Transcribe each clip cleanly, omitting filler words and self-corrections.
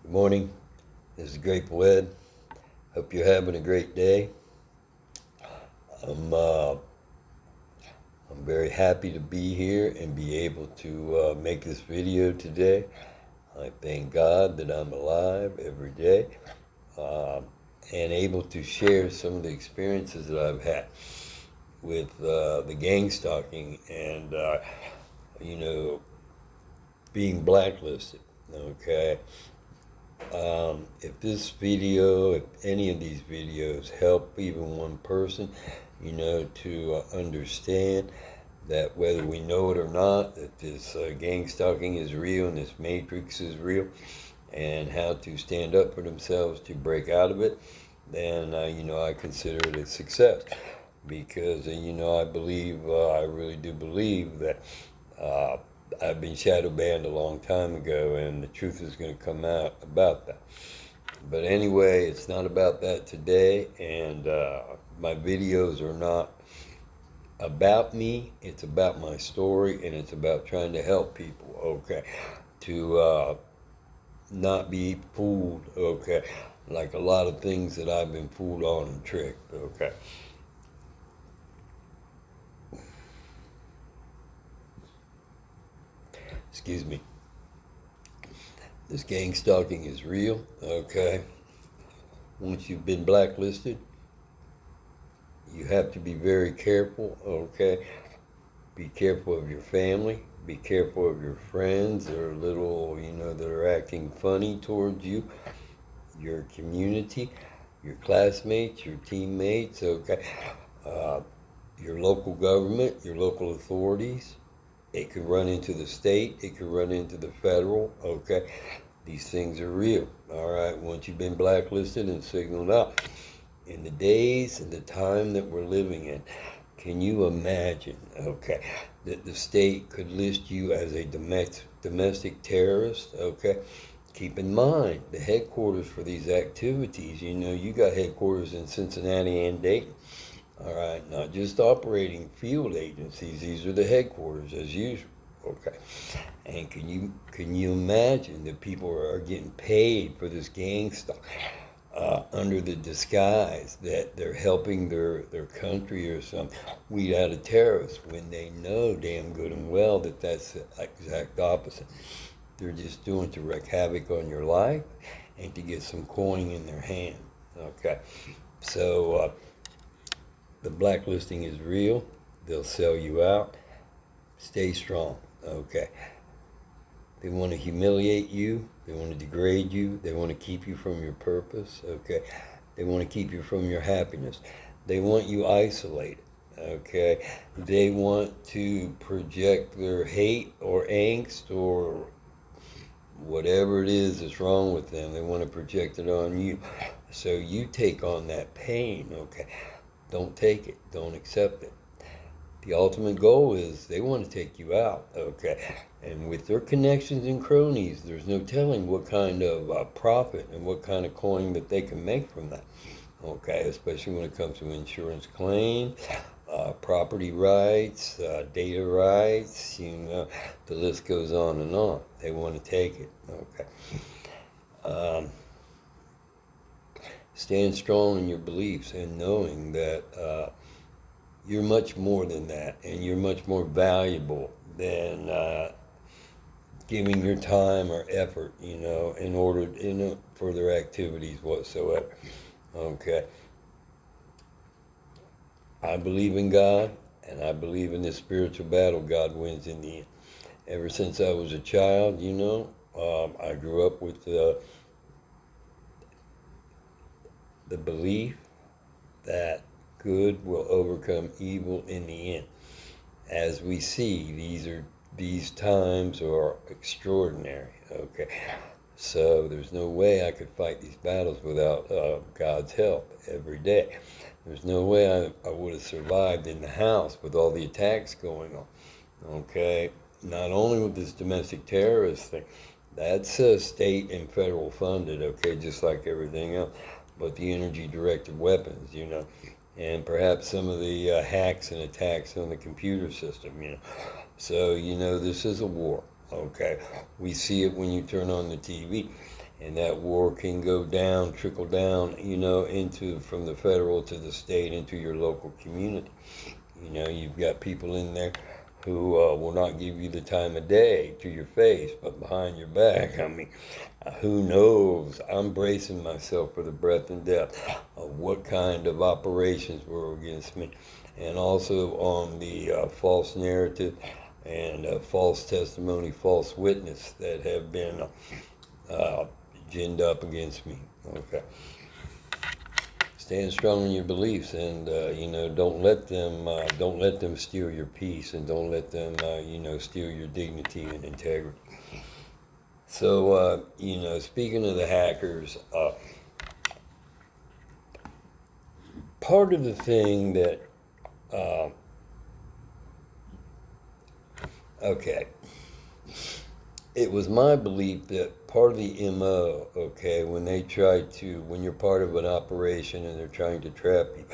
Good morning. This is Grateful Ed. Hope you're having a great day. I'm uh, I'm very happy to be here and be able to make this video today. I thank God that I'm alive every day uh, and able to share some of the experiences that I've had with the gang stalking and you know being blacklisted. Okay. If this video, if any of these videos help even one person, to understand that whether we know it or not, that this gang stalking is real and this matrix is real, and how to stand up for themselves to break out of it, then, I consider it a success. Because, I believe, I really do believe that uh, I've been shadow banned a long time ago, and the truth is going to come out about that. But anyway, it's not about that today, and my videos are not about me. It's about my story, and it's about trying to help people, okay, to not be fooled, okay, like a lot of things that I've been fooled on and tricked, okay. Excuse me. This gang stalking is real, okay. Once you've been blacklisted, you have to be very careful, okay? Be careful of your family. Be careful of your friends that are little, that are acting funny towards you. Your community, your classmates, your teammates, okay? Uh, your local government, your local authorities. It could run into the state. It could run into the federal, okay? These things are real, all right? Once you've been blacklisted and signaled out, in the days and the time that we're living in, can you imagine, okay, that the state could list you as a domestic terrorist, okay? Keep in mind, the headquarters for these activities, you got headquarters in Cincinnati and Dayton, all right? Not just operating field agencies, these are the headquarters as usual, okay? And can you imagine that people are getting paid for this gang stuff? Under the disguise that they're helping their country or something, weed out a terrorist, when they know damn good and well that that's the exact opposite. They're just doing to wreak havoc on your life and to get some coin in their hand. Okay, so the blacklisting is real. They'll sell you out. Stay strong. Okay. They want to humiliate you. They want to degrade you. They want to keep you from your purpose. Okay. They want to keep you from your happiness. They want you isolated. Okay. They want to project their hate or angst or whatever it is that's wrong with them. They want to project it on you. So you take on that pain. Okay. Don't take it. Don't accept it. The ultimate goal is they want to take you out, okay? And with their connections and cronies, there's no telling what kind of profit and what kind of coin that they can make from that, okay? Especially when it comes to insurance claims, property rights, data rights, the list goes on and on. They want to take it, okay? Um, Stand strong in your beliefs and knowing that you're much more than that, and you're much more valuable than giving your time or effort, in order, for their activities whatsoever. Okay. I believe in God, and I believe in this spiritual battle. God wins in the end. Ever since I was a child, I grew up with the belief that good will overcome evil in the end. As we see, these times are extraordinary. Okay, so there's no way I could fight these battles without God's help every day. There's no way I would have survived in the house with all the attacks going on. Okay, not only with this domestic terrorist thing, that's state and federal funded. Okay, just like everything else, but the energy directed weapons, and perhaps some of the hacks and attacks on the computer system. So, this is a war, okay? We see it when you turn on the TV. and that war can go down, trickle down, into from the federal to the state into your local community. You've got people in there who will not give you the time of day to your face, but behind your back, I mean, who knows? I'm bracing myself for the breadth and depth of what kind of operations were against me, and also on the false narrative and false testimony, false witness that have been ginned up against me. Okay. Stand strong in your beliefs, and don't let them steal your peace, and don't let them steal your dignity and integrity. So speaking of the hackers, part of the thing that okay, it was my belief that part of the MO, okay, when you're part of an operation and they're trying to trap you,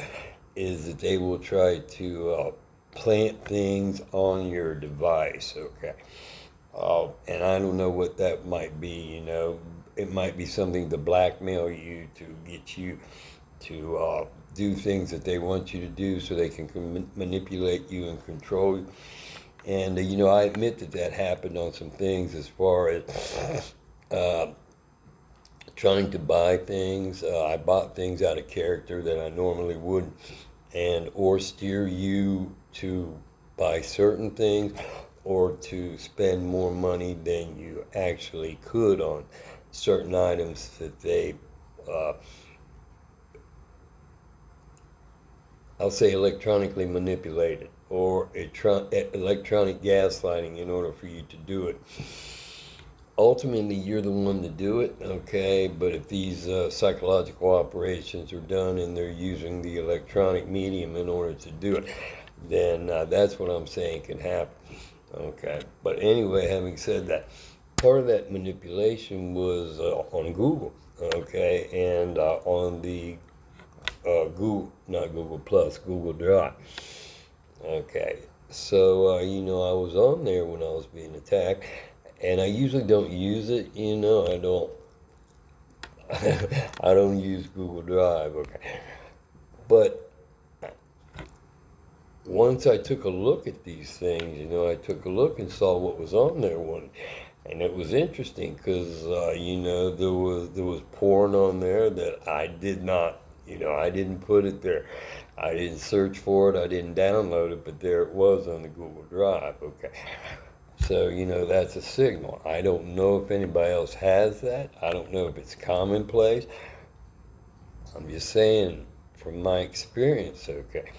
is that they will try to plant things on your device, okay? And I don't know what that might be, it might be something to blackmail you, to get you to do things that they want you to do so they can manipulate you and control you. And, I admit that happened on some things as far as trying to buy things. I bought things out of character that I normally wouldn't, and or steer you to buy certain things or to spend more money than you actually could on certain items that they, uh, I'll say, electronically manipulated, or electronic gaslighting in order for you to do it. Ultimately, you're the one to do it, okay? But if these psychological operations are done and they're using the electronic medium in order to do it, then that's what I'm saying can happen, okay? But anyway, having said that, part of that manipulation was on Google, okay? And on the Google, not Google Plus, Google Drive. Okay, so I was on there when I was being attacked, and I usually don't use it. I don't, I don't use Google Drive. Okay, but once I took a look at these things, I took a look and saw what was on there and it was interesting because there was porn on there that I did not, I didn't put it there. I didn't search for it. I didn't download it, but there it was on the Google Drive. Okay. So, that's a signal. I don't know if anybody else has that. I don't know if it's commonplace. I'm just saying from my experience, okay.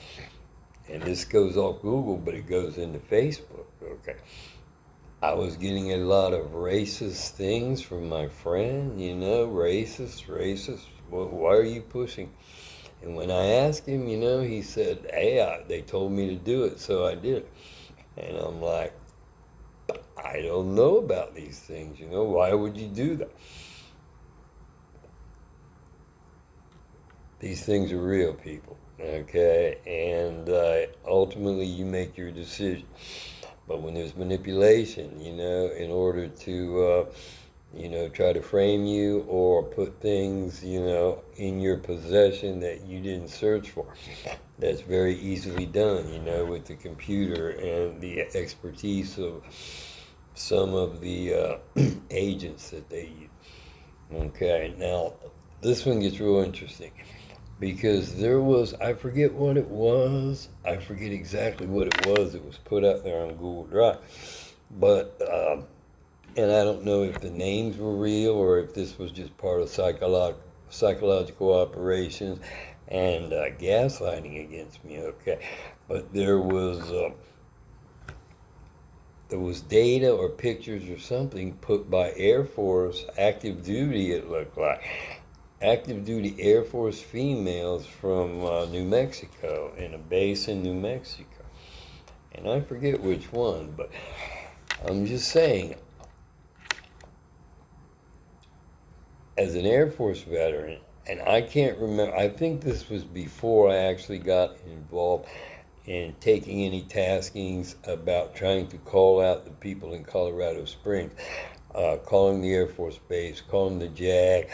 And this goes off Google, but it goes into Facebook, okay. I was getting a lot of racist things from my friend, racist. Well, why are you pushing? And when I asked him, he said, hey, they told me to do it, so I did it. And I'm like, I don't know about these things, why would you do that? These things are real, people, okay? And ultimately, you make your decision. But when there's manipulation, in order to, try to frame you or put things, in your possession that you didn't search for, that's very easily done, with the computer and the expertise of some of the agents that they use. Okay, now this one gets real interesting because I forget what it was. I forget exactly what it was that was put out there on Google Drive. But, and I don't know if the names were real or if this was just part of psychological operations and gaslighting against me, okay? But there was data or pictures or something put by Air Force, active duty, it looked like. Active duty Air Force females from New Mexico, in a base in New Mexico. And I forget which one, but I'm just saying, as an Air Force veteran, and I can't remember, I think this was before I actually got involved in taking any taskings about trying to call out the people in Colorado Springs. calling the Air Force Base, calling the JAG,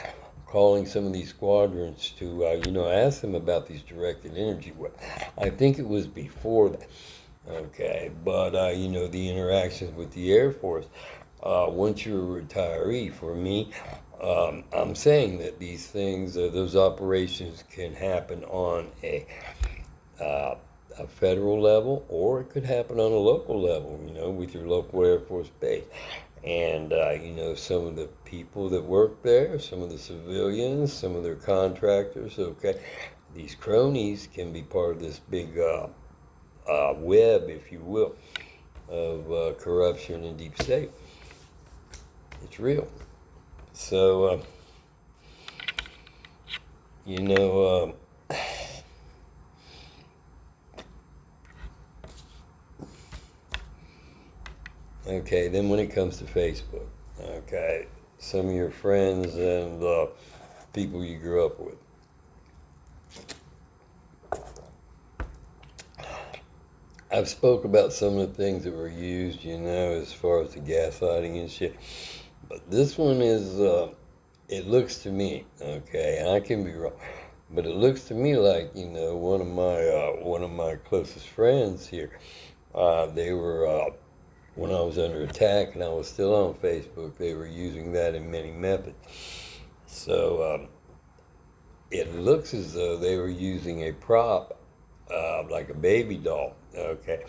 calling some of these squadrons to, ask them about these directed energy weapons. I think it was before that, okay, but, the interactions with the Air Force. Once you're a retiree, for me, I'm saying that these things, those operations can happen on uh, a federal level, or it could happen on a local level, with your local Air Force base. And, some of the people that work there, some of the civilians, some of their contractors, okay, these cronies can be part of this big web, if you will, of corruption and deep state. It's real. So, you know, okay, then when it comes to Facebook, okay, some of your friends and people you grew up with. I've spoke about some of the things that were used, as far as the gaslighting and shit. But this one is, it looks to me, okay, and I can be wrong, but it looks to me like, one of my closest friends here, they were, when I was under attack and I was still on Facebook, they were using that in many methods. So it looks as though they were using a prop, like a baby doll, okay,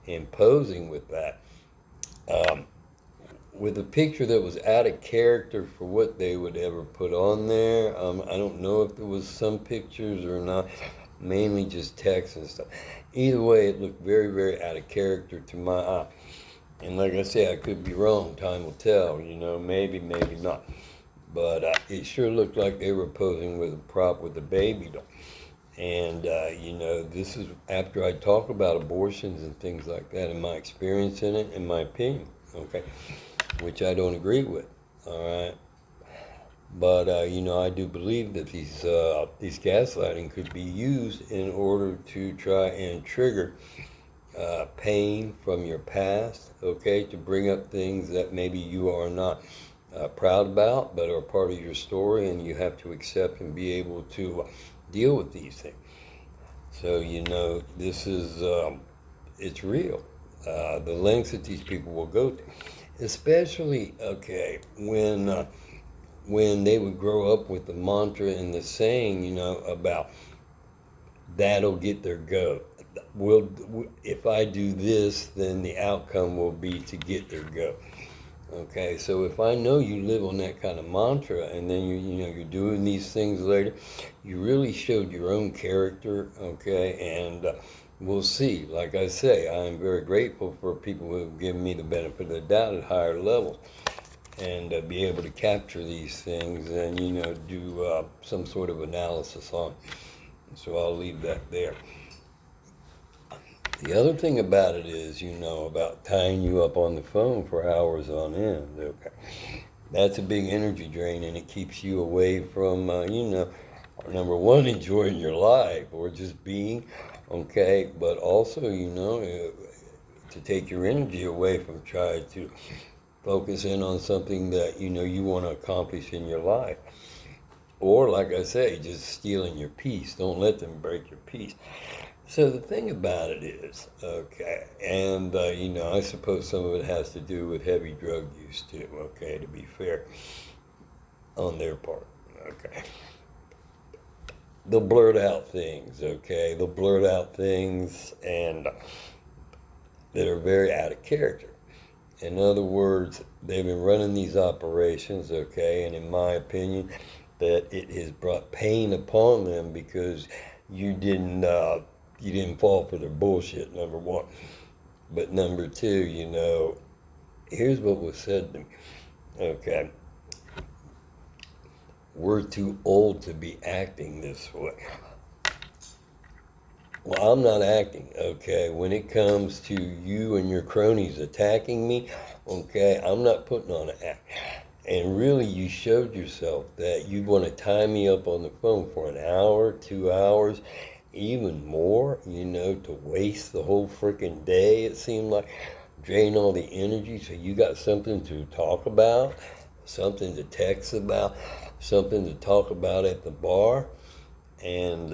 and posing with that. Um, with a picture that was out of character for what they would ever put on there. I don't know if there was some pictures or not, mainly just text and stuff. Either way, it looked very, very out of character to my eye. And like I say, I could be wrong. Time will tell, maybe, maybe not. But it sure looked like they were posing with a prop with a baby doll. And, this is after I talk about abortions and things like that, and my experience in it, and my opinion, okay, which I don't agree with, all right? But, I do believe that these gaslighting could be used in order to try and trigger pain from your past, okay, to bring up things that maybe you are not proud about, but are part of your story, and you have to accept and be able to deal with these things. So, this is, it's real. The lengths that these people will go to, especially, okay, when they would grow up with the mantra and the saying, about that'll get their goat. If I do this, then the outcome will be to get their goat. Okay, so if I know you live on that kind of mantra, and then you're doing these things later, you really showed your own character. Okay, and we'll see. Like I say, I am very grateful for people who have given me the benefit of the doubt at higher levels, and be able to capture these things and do some sort of analysis on. So I'll leave that there. The other thing about it is, about tying you up on the phone for hours on end. Okay, that's a big energy drain, and it keeps you away from, number one, enjoying your life or just being. Okay, but also, to take your energy away from trying to focus in on something that you want to accomplish in your life. Or, like I say, just stealing your peace. Don't let them break your peace. So the thing about it is, okay, and, I suppose some of it has to do with heavy drug use too, okay, to be fair, on their part, okay. They'll blurt out things, okay, they'll blurt out things and that are very out of character. In other words, they've been running these operations, okay, and in my opinion, that it has brought pain upon them because you didn't fall for their bullshit, number one. But number two, here's what was said to me. Okay. We're too old to be acting this way. Well, I'm not acting, okay? When it comes to you and your cronies attacking me, okay, I'm not putting on an act. And really, you showed yourself that you want to tie me up on the phone for an hour, 2 hours, even more, to waste the whole freaking day, it seemed like. drain all the energy so you got something to talk about, something to text about, something to talk about at the bar, and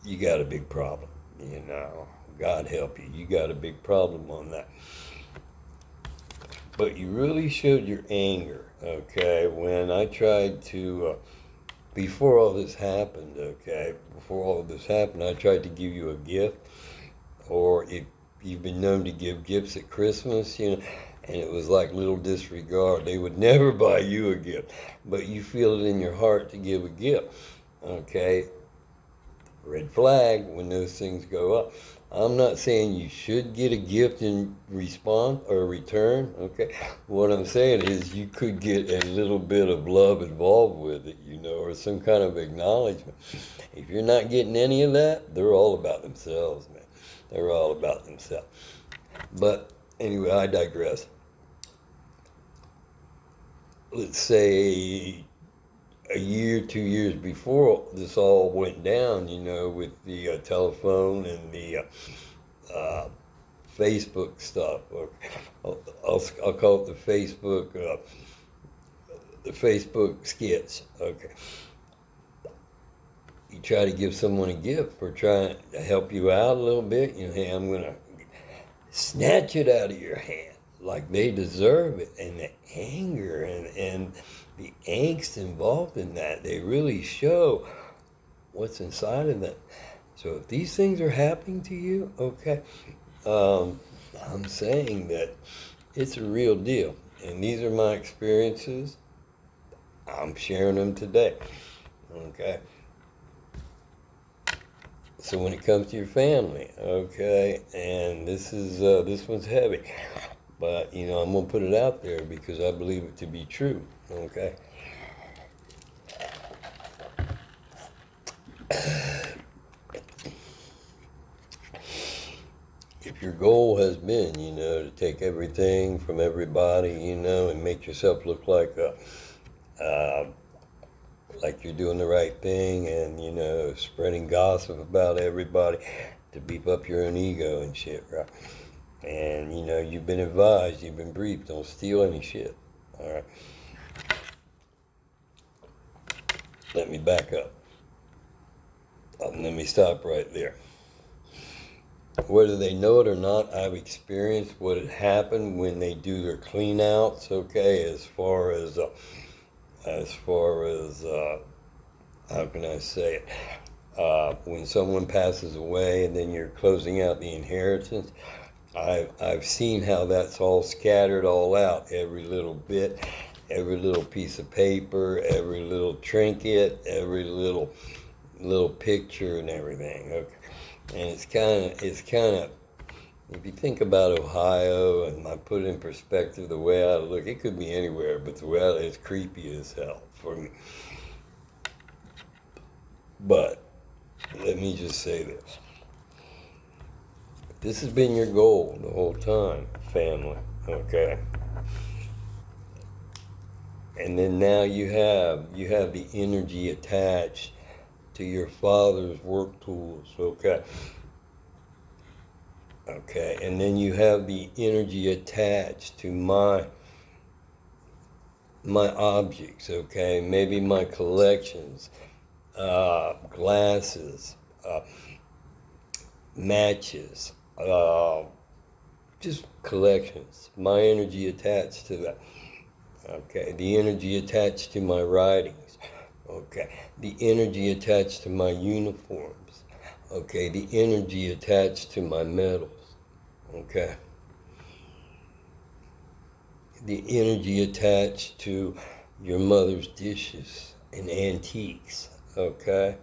you got a big problem, you know. God help you. You got a big problem on that. But you really showed your anger, okay, when I tried to, before all this happened, okay, before all of this happened, I tried to give you a gift, or if you've been known to give gifts at Christmas, you know, and it was like little disregard. They would never buy you a gift, but you feel it in your heart to give a gift, okay? Red flag when those things go up. I'm not saying you should get a gift in response or return, okay? What I'm saying is you could get a little bit of love involved with it, you know, or some kind of acknowledgement. If you're not getting any of that, they're all about themselves, man. They're all about themselves. But anyway, I digress. Let's say a year, 2 years before this all went down, you know, with the telephone and the Facebook stuff. I'll call it the Facebook skits. Okay, you try to give someone a gift for trying to help you out a little bit. You know, hey, I'm gonna snatch it out of your hand like they deserve it, and the anger and the angst involved in that, they really show what's inside of them. So if these things are happening to you, okay, I'm saying that it's a real deal. And these are my experiences. I'm sharing them today. Okay. So when it comes to your family, okay, and this one's heavy, but you know I'm gonna put it out there because I believe it to be true. Okay. If your goal has been, you know, to take everything from everybody, you know, and make yourself look like you're doing the right thing, and you know, spreading gossip about everybody to beef up your own ego and shit, right? And you know, you've been advised, you've been briefed, don't steal any shit. All right. Let me back up. Let me stop right there. Whether they know it or not, I've experienced what had happened when they do their clean outs, okay, as far as how can I say it? When someone passes away and then you're closing out the inheritance, I've seen how that's all scattered all out, every little bit, every little piece of paper, every little trinket, every little picture and everything. Okay, and it's kind of if you think about Ohio, and I put it in perspective the way I look, it could be anywhere, but the way it's creepy as hell for me. But let me just say this. This has been your goal the whole time, family, okay? And then now you have the energy attached to your father's work tools, okay? Okay, and then you have the energy attached to my objects, okay? Maybe my collections, glasses, matches, just collections. My energy attached to that. Okay, the energy attached to my writings. Okay, the energy attached to my uniforms. Okay, the energy attached to my medals. Okay, the energy attached to your mother's dishes and antiques. Okay,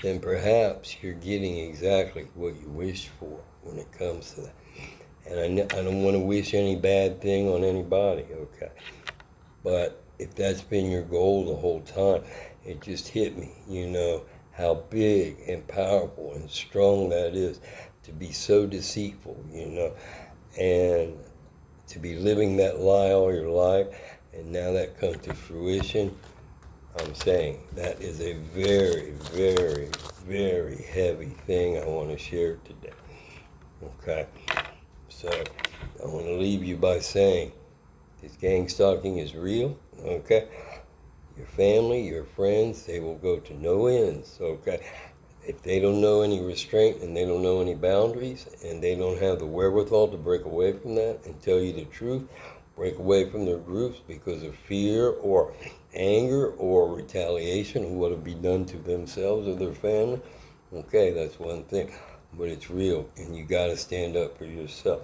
then perhaps you're getting exactly what you wished for when it comes to that. And I don't want to wish any bad thing on anybody, okay? But if that's been your goal the whole time, it just hit me, you know, how big and powerful and strong that is to be so deceitful, you know, and to be living that lie all your life, and now that comes to fruition. I'm saying that is a very, very, very heavy thing I want to share today. Okay? So I want to leave you by saying this gang stalking is real. Okay? Your family, your friends, they will go to no ends. Okay? If they don't know any restraint and they don't know any boundaries and they don't have the wherewithal to break away from that and tell you the truth, break away from their groups because of fear or anger or retaliation of what will be done to themselves or their family, okay, that's one thing. But it's real, and you got to stand up for yourself.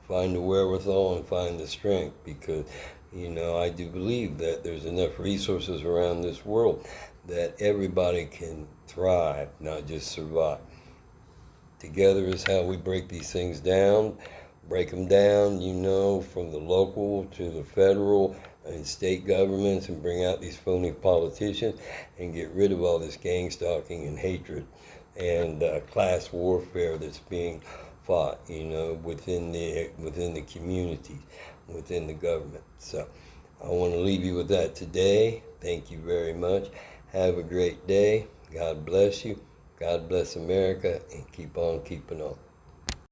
Find the wherewithal and find the strength, because, I do believe that there's enough resources around this world that everybody can thrive, not just survive. Together is how we break these things down, break them down, from the local to the federal and state governments, and bring out these phony politicians and get rid of all this gang stalking and hatred and class warfare that's being fought, within the communities, within the government. So I want to leave you with that today. Thank you very much. Have a great day. God bless you. God bless America, and keep on keeping on.